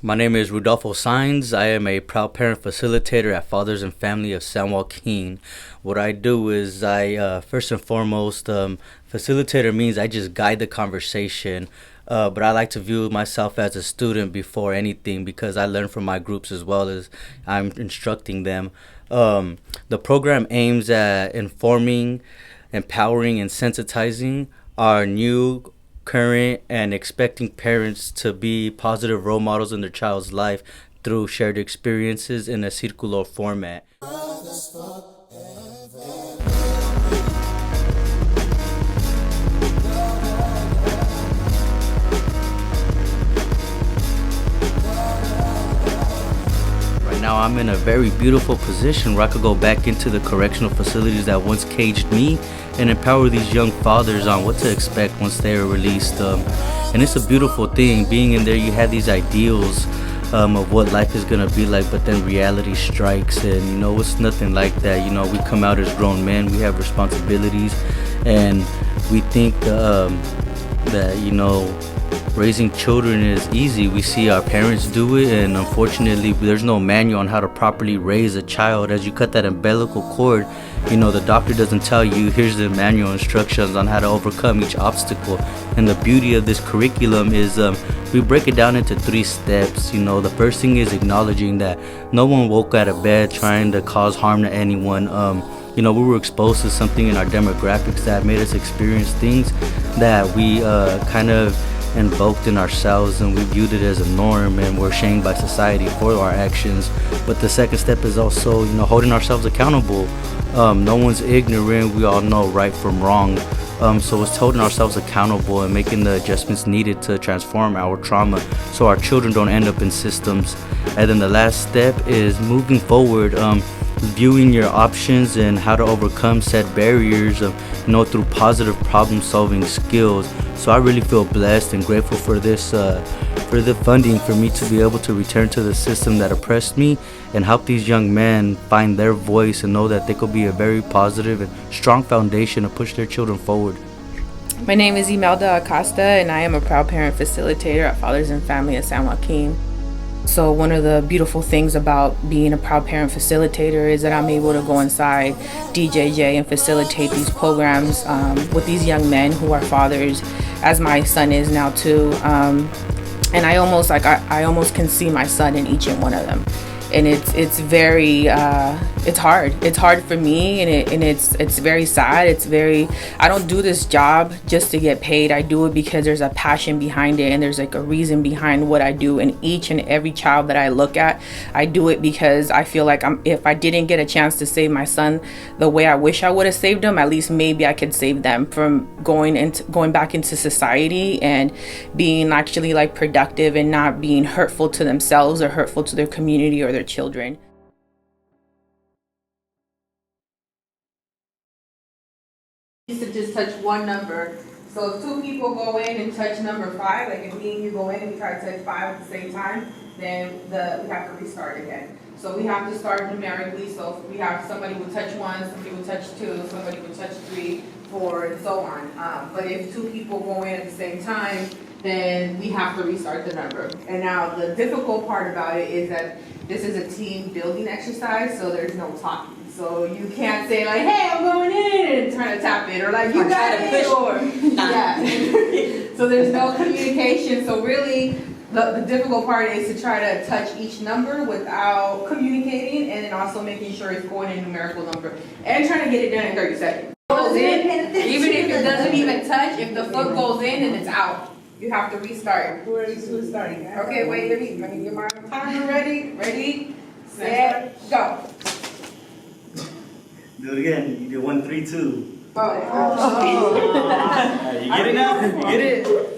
My name is Rudie Saenz. I am a proud parent facilitator at Fathers and Family of San Joaquin. What I do is first and foremost, facilitator means I just guide the conversation. But I like to view myself as a student before anything because I learn from my groups as well as I'm instructing them. The program aims at informing, empowering, and sensitizing our new, current, and expecting parents to be positive role models in their child's life through shared experiences in a circulo format. Right now I'm in a very beautiful position where I could go back into the correctional facilities that once caged me and empower these young fathers on what to expect once they are released. And it's a beautiful thing. Being in there, you have these ideals of what life is going to be like, but then reality strikes and, it's nothing like that. We come out as grown men, we have responsibilities, and we think that, raising children is easy. We see our parents do it, and unfortunately there's no manual on how to properly raise a child. As you cut that umbilical cord, the doctor doesn't tell you here's the manual instructions on how to overcome each obstacle. And the beauty of this curriculum is we break it down into 3 steps. The first thing is acknowledging that no one woke out of bed trying to cause harm to anyone. We were exposed to something in our demographics that made us experience things that we kind of invoked in ourselves, and we viewed it as a norm, and we're shamed by society for our actions. But the second step is also holding ourselves accountable. No one's ignorant. We all know right from wrong. So it's holding ourselves accountable and making the adjustments needed to transform our trauma so our children don't end up in systems. And then the last step is moving forward, viewing your options and how to overcome said barriers through positive problem solving skills. So I really feel blessed and grateful for this for the funding for me to be able to return to the system that oppressed me and help these young men find their voice and know that they could be a very positive and strong foundation to push their children forward. My name is Immelda Acosta, and I am a proud parent facilitator at Fathers and Family of San Joaquin. So one of the beautiful things about being a proud parent facilitator is that I'm able to go inside DJJ and facilitate these programs with these young men who are fathers, as my son is now too. And I almost can see my son in each and one of them. And it's very it's hard for me, and it's very sad. I don't do this job just to get paid. I do it because there's a passion behind it, and there's like a reason behind what I do. And each and every child that I look at, I do it because I feel like if I didn't get a chance to save my son the way I wish I would have saved him, at least maybe I could save them from going back into society and being actually like productive and not being hurtful to themselves or hurtful to their community or their children. Used to just touch one number. So if 2 people go in and touch number 5, like if me and you go in and we try to touch 5 at the same time, then we have to restart again. So we have to start numerically. So if we have somebody will touch 1, somebody will touch 2, somebody will touch 3, 4, and so on. But if 2 people go in at the same time, then we have to restart the number. And now the difficult part about it is that this is a team building exercise, so there's no talking. So you can't say like, hey, I'm going in, and trying to tap it, or like, you got it, or, yeah. So there's no communication. So really, the difficult part is to try to touch each number without communicating, and then also making sure it's going in numerical number, and trying to get it done in 30 seconds. Goes in, even if it doesn't even touch, if the foot goes in and it's out, you have to restart. Who's starting? Okay, wait, let me get my timer ready. Ready, set, go. Do it again. You do 1, 3, 2. Oh. You get it now? You get it?